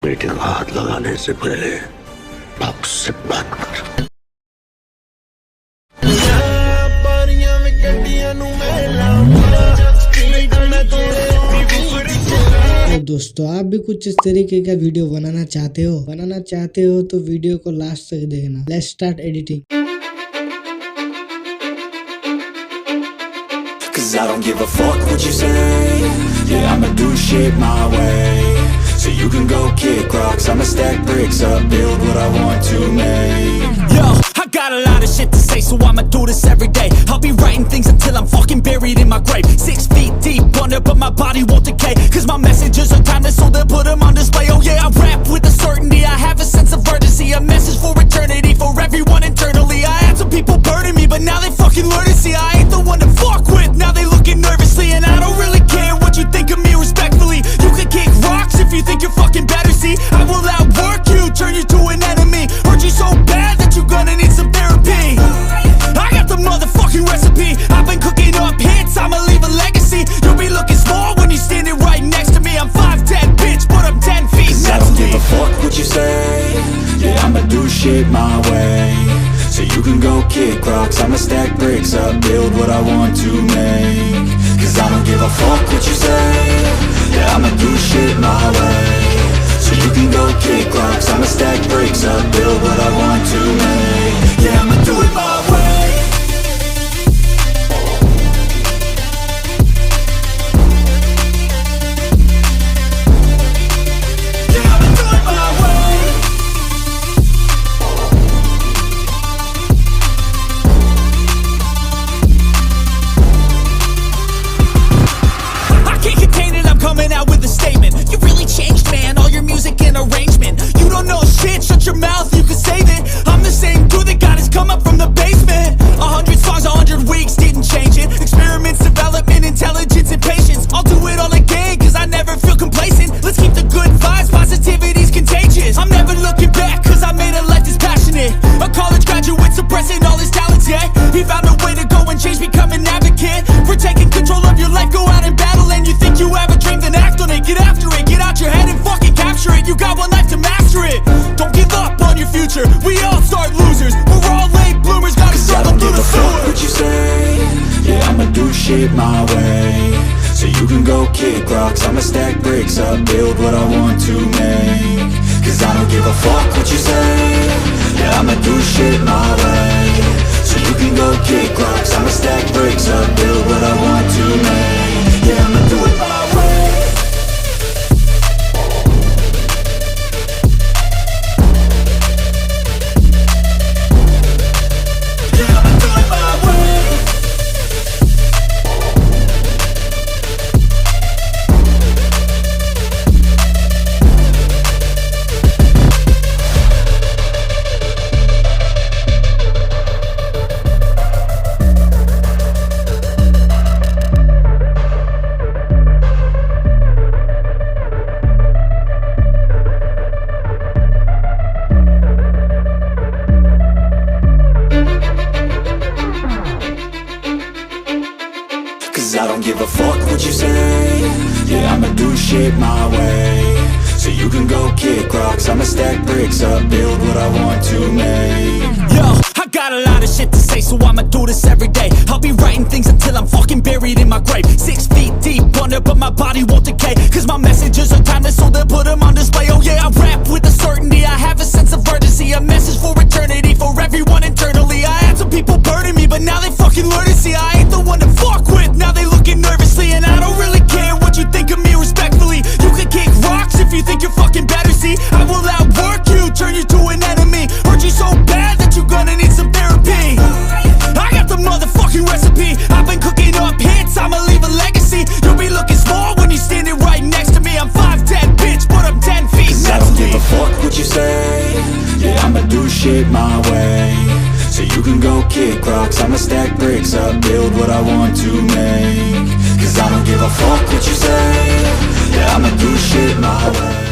बेटे का हाथ लगाने से पहले बाप से बात कर। तो दोस्तों आप भी कुछ इस तरीके का वीडियो बनाना चाहते हो तो वीडियो को लास्ट तक देखना। Let's start editing. Cause I don't give a fuck what you say. Yeah, I'ma do shit my way. So you can go kick rocks, I'ma stack bricks up, build what I want to make. Yo, I got a lot of shit to say, so I'ma do this every day. I'll be writing things until I'm fucking buried in my grave. 6 feet deep under, but my body won't decay. Cause my messages are timeless, so they'll put them on display. Oh yeah, I rap with a certainty, I have a sense of urgency. A message for eternity, for everyone internally. I had some people burning me, but now they fucking learn to see I ain't the one to fuck with. Now they looking nervously, and I don't really care what you think of me respectfully. You can kick rocks if you think you're fucking better. See, I will outwork you, turn you to an enemy. Hurt you so bad that you're gonna need some therapy. I got the motherfucking recipe. I've been cooking up hits, I'ma leave a legacy. You'll be looking small when you're standing right next to me. I'm 5'10", bitch, but I'm 10 feet mentally. I don't give a fuck what you say. Yeah, I'ma do shit my way. So you can go kick rocks, I'ma stack bricks up, build what I want to make. Cause I don't give a fuck what you say. Yeah, I'ma do shit my way. So you can go kick rocks, I'ma stack bricks up, build what I want to make. Yeah, I'ma do it my way. Coming out with a statement. You really changed, man, all your music and arrangement. You don't know shit, shut your mouth, you can save it. I'm the same dude that got his come up from the basement. 100 songs, 100 weeks, didn't change it. Experiments, development, intelligence, and patience. I'll do it all again, cause I never feel complacent. Let's keep the good vibes, positivity's contagious. I'm never looking back, cause I made a life that's passionate. A college graduate suppressing all his talents, yeah. He found a way to go and change, become an advocate. For taking control of your life, go out and battle. And you think you have a dream, then act on it. Get after it, get out your head and fucking capture it. You got one life to master it. Don't give up on your future, we all start losers. We're all late bloomers, gotta struggle through the sewer. What you say? Yeah, I'ma do shit my way. So you can go kick rocks, I'ma stack bricks up, build what I want to make. Cause I don't give a fuck what you say. Yeah, I'ma do shit my way. So you can go kick rocks, I'ma stack bricks up, build what I want to make. Yeah, I'ma do it my way. I don't give a fuck what you say. Yeah, I'ma do shit my way. So you can go kick rocks, I'ma stack bricks up, build what I want to make. Yo, I got a lot of shit to say, so I'ma do this every day. I'll be writing things until I'm fucking buried in my grave. 6 feet deep under, but my body won't decay. Cause my messages are timeless, so they'll put them on display. Oh yeah, I rap with a certainty, I have a sense of urgency. A message for eternity, for everyone internally. I had some people burning me, but now they fucking learn to see I ain't the one to fuck with. Now they looking nervously, and I don't really care what you think of me respectfully. You can kick rocks if you think you're fucking better. See, I will outwork you, turn you to an enemy. Hurt you so bad that you're gonna need some therapy. I got the motherfucking recipe. I've been cooking up hits, I'ma leave a legacy. You'll be looking small when you're standing right next to me. I'm 5'10", bitch, but I'm 10 feet mentally. I don't give a fuck what you say. Yeah, I'ma do shit my way. So you can go kick rocks, I'ma stack bricks up, build what I want to make. Cause I don't give a fuck what you say. Yeah, I'ma do shit my way.